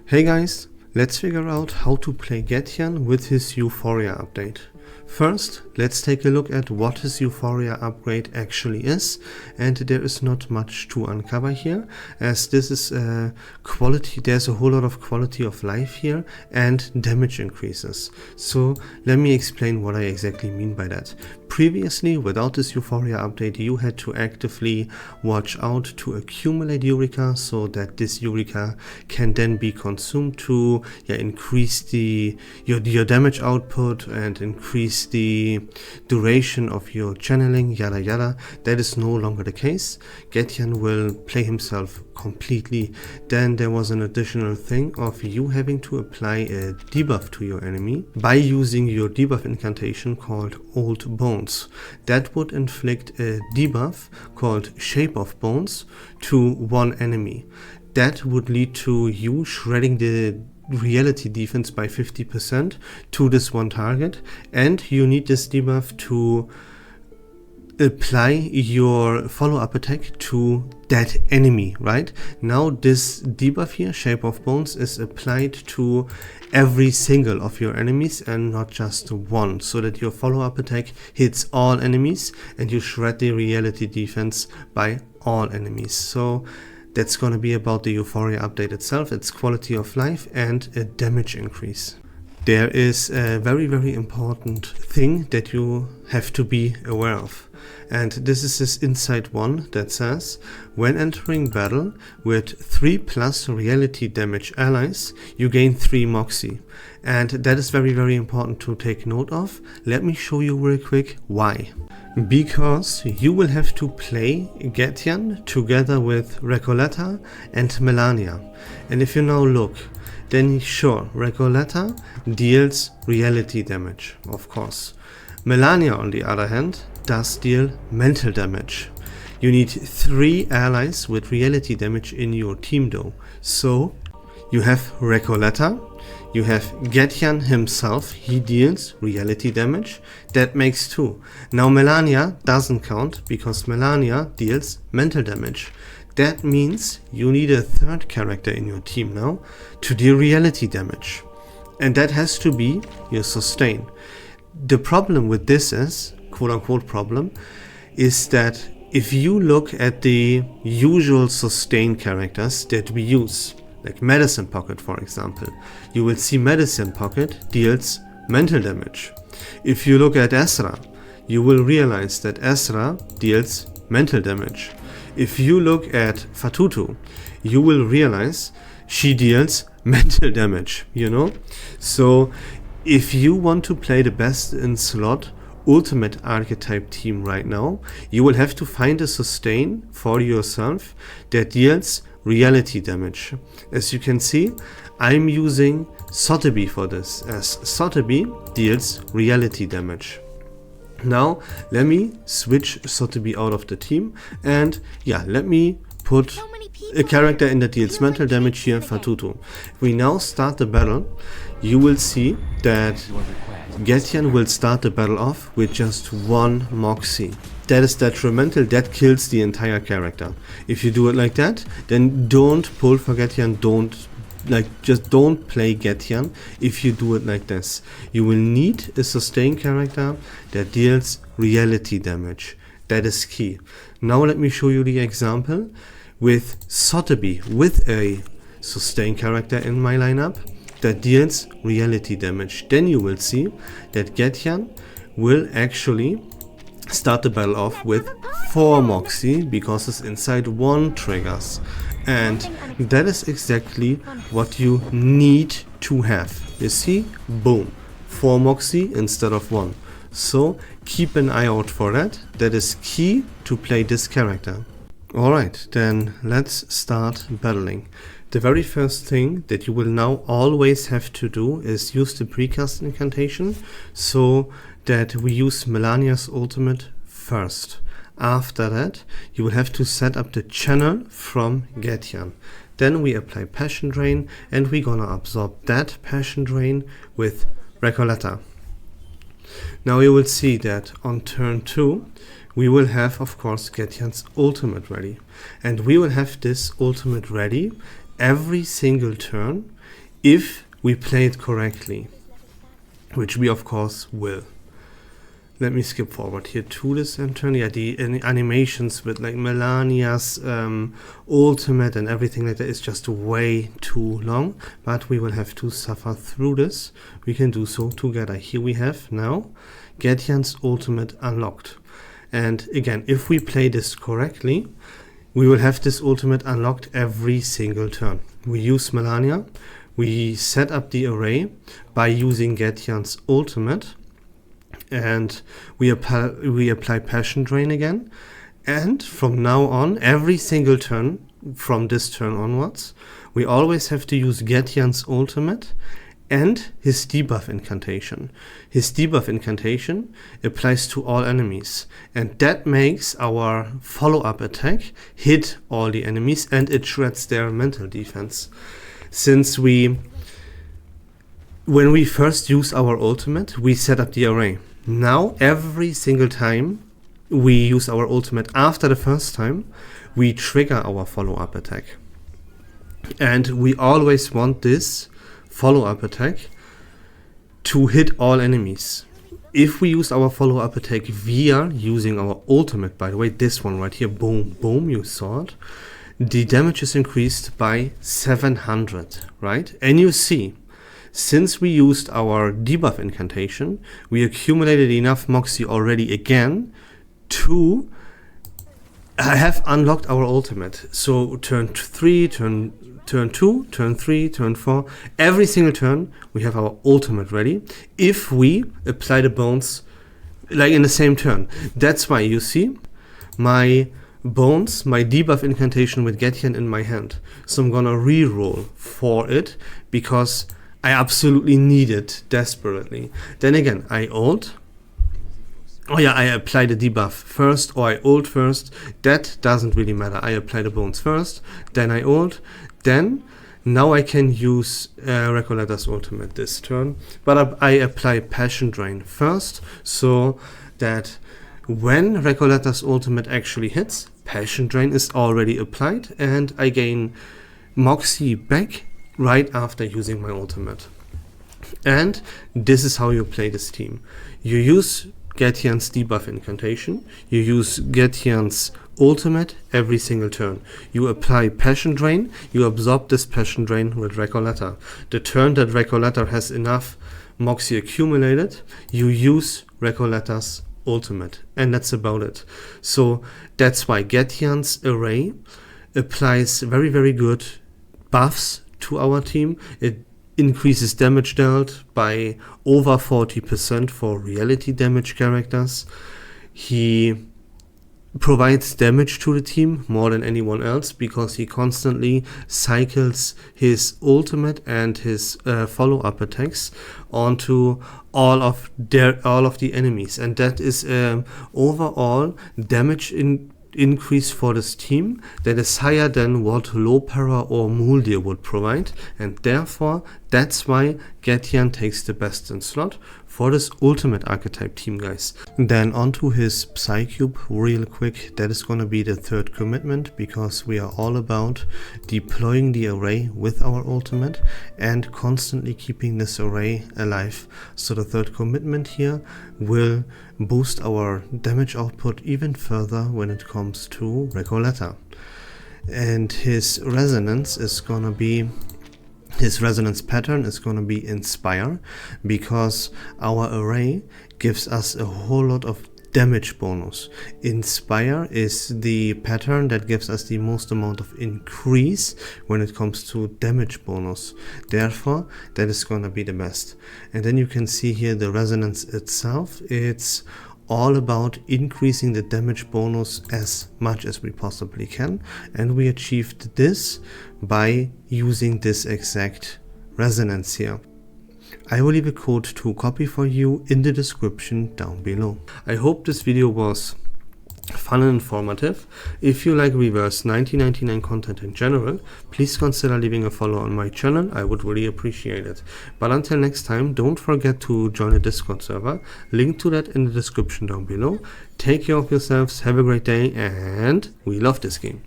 Hey guys, let's figure out how to play Getian with his Euphoria update. First, let's take a look at what his Euphoria upgrade actually is, and there is not much to uncover here, as this is there's a whole lot of quality of life here and damage increases. So let me explain what I exactly mean by that. Previously, without this Euphoria update, you had to actively watch out to accumulate Eureka so that this Eureka can then be consumed to increase your damage output and increase the duration of your channeling, yada yada. That is no longer the case. Getian will play himself completely. Then there was an additional thing of you having to apply a debuff to your enemy by using your debuff incantation called Old Bones. That would inflict a debuff called Shape of Bones to one enemy. That would lead to you shredding the reality defense by 50% to this one target, and you need this debuff to apply your follow-up attack to that enemy. Right now, this debuff here, Shape of Bones, is applied to every single of your enemies and not just one, so that your follow-up attack hits all enemies and you shred the reality defense by all enemies. So that's going to be about the Euphoria update itself, its quality of life and a damage increase. There is a very important thing that you have to be aware of, and this is this insight one that says, when entering battle with 3+ reality damage allies, you gain 3 Moxie, and that is very important to take note of. Let me show you real quick why. Because you will have to play Getian together with Recoleta and Melania, and if you now look, then sure, Recoleta deals reality damage, of course. Melania, on the other hand, does deal mental damage. You need 3 allies with reality damage in your team though. So you have Recoleta, you have Getian himself, he deals reality damage, that makes 2. Now Melania doesn't count because Melania deals mental damage. That means you need a 3rd character in your team now to deal reality damage, and that has to be your sustain. The problem with this is, quote-unquote problem, is that if you look at the usual sustain characters that we use, like Medicine Pocket for example, you will see Medicine Pocket deals mental damage. If you look at Ezra, you will realize that Ezra deals mental damage. If you look at Fatutu, you will realize she deals mental damage, you know? So if you want to play the best in slot ultimate archetype team right now, you will have to find a sustain for yourself that deals reality damage. As you can see, I'm using Sotheby for this, as Sotheby deals reality damage. Now let me switch Sotheby out of the team, and let me put a character in that deals mental damage here, Fatutu. If we now start the battle, you will see that Getian will start the battle off with just 1 Moxie. That is detrimental, that kills the entire character. If you do it like that, then don't pull for Getian, just don't play Getian if you do it like this. You will need a sustain character that deals reality damage. That is key. Now let me show you the example with Sotheby, with a sustain character in my lineup that deals reality damage. Then you will see that Getian will actually start the battle off with 4 Moxie because his inside 1 triggers. And that is exactly what you need to have. You see? Boom. 4 Moxie instead of 1. So keep an eye out for that. That is key to play this character. Alright, then let's start battling. The very first thing that you will now always have to do is use the precast incantation, so that we use Melania's ultimate first. After that, you will have to set up the channel from Getian. Then we apply Passion Drain, and we're gonna absorb that Passion Drain with Recoleta. Now you will see that on turn 2, we will have, of course, Getian's ultimate ready. And we will have this ultimate ready every single turn if we play it correctly, which we of course will. Let me skip forward here to this and turn. Yeah, the animations with like Melania's ultimate and everything like that is just way too long, but we will have to suffer through this. We can do so together. Here we have now Getian's ultimate unlocked. And again, if we play this correctly, we will have this ultimate unlocked every single turn. We use Melania, we set up the array by using Getian's ultimate, and we apply Passion Drain again. And from now on, every single turn, from this turn onwards, we always have to use Getian's ultimate and his debuff incantation. His debuff incantation applies to all enemies, and that makes our follow-up attack hit all the enemies, and it shreds their mental defense. Since when we first use our ultimate, we set up the array. Now every single time we use our ultimate after the first time, we trigger our follow-up attack. And we always want this follow-up attack to hit all enemies. If we use our follow-up attack via using our ultimate, by the way, this one right here, boom, boom, you saw it, the damage is increased by 700, right? And you see, since we used our debuff incantation, we accumulated enough Moxie already again to have unlocked our ultimate. So turn 3, turn 2, turn 3, turn 4, every single turn we have our ultimate ready if we apply the bones like in the same turn. That's why you see my bones, my debuff incantation with Getian in my hand. So I'm gonna re-roll for it because I absolutely need it desperately. Then again, I ult. Oh yeah, I apply the debuff first, or I ult first. That doesn't really matter. I apply the bones first, then I ult. Then, now I can use Recoletta's ultimate this turn. But I apply Passion Drain first, so that when Recoletta's ultimate actually hits, Passion Drain is already applied, and I gain Moxie back right after using my ultimate. And this is how you play this team. You use Getian's debuff incantation, you use Getian's ultimate every single turn. You apply Passion Drain, you absorb this Passion Drain with Recoletta. The turn that Recoletta has enough Moxie accumulated, you use Recoletta's ultimate, and that's about it. So that's why Getian's array applies very, very good buffs to our team. It increases damage dealt by over 40% for reality damage characters. He provides damage to the team more than anyone else because he constantly cycles his ultimate and his follow-up attacks onto all of the enemies, and that is overall damage increase for this team that is higher than what Lopera or Muldir would provide, and therefore that's why Getian takes the best in slot for this ultimate archetype team, guys. Then onto his psycube real quick. That is gonna be the third commitment, because we are all about deploying the array with our ultimate and constantly keeping this array alive. So the third commitment here will boost our damage output even further when it comes to Recoletta. And his resonance is gonna be his resonance pattern is going to be Inspire, because our array gives us a whole lot of damage bonus. Inspire is the pattern that gives us the most amount of increase when it comes to damage bonus. Therefore, that is going to be the best. And then you can see here the resonance itself. It's all about increasing the damage bonus as much as we possibly can, and we achieved this by using this exact resonance here. I will leave a code to copy for you in the description down below. I hope this video was fun and informative. If you like Reverse1999 content in general, please consider leaving a follow on my channel. I would really appreciate it. But until next time, don't forget to join the Discord server. Link to that in the description down below. Take care of yourselves, have a great day, and we love this game.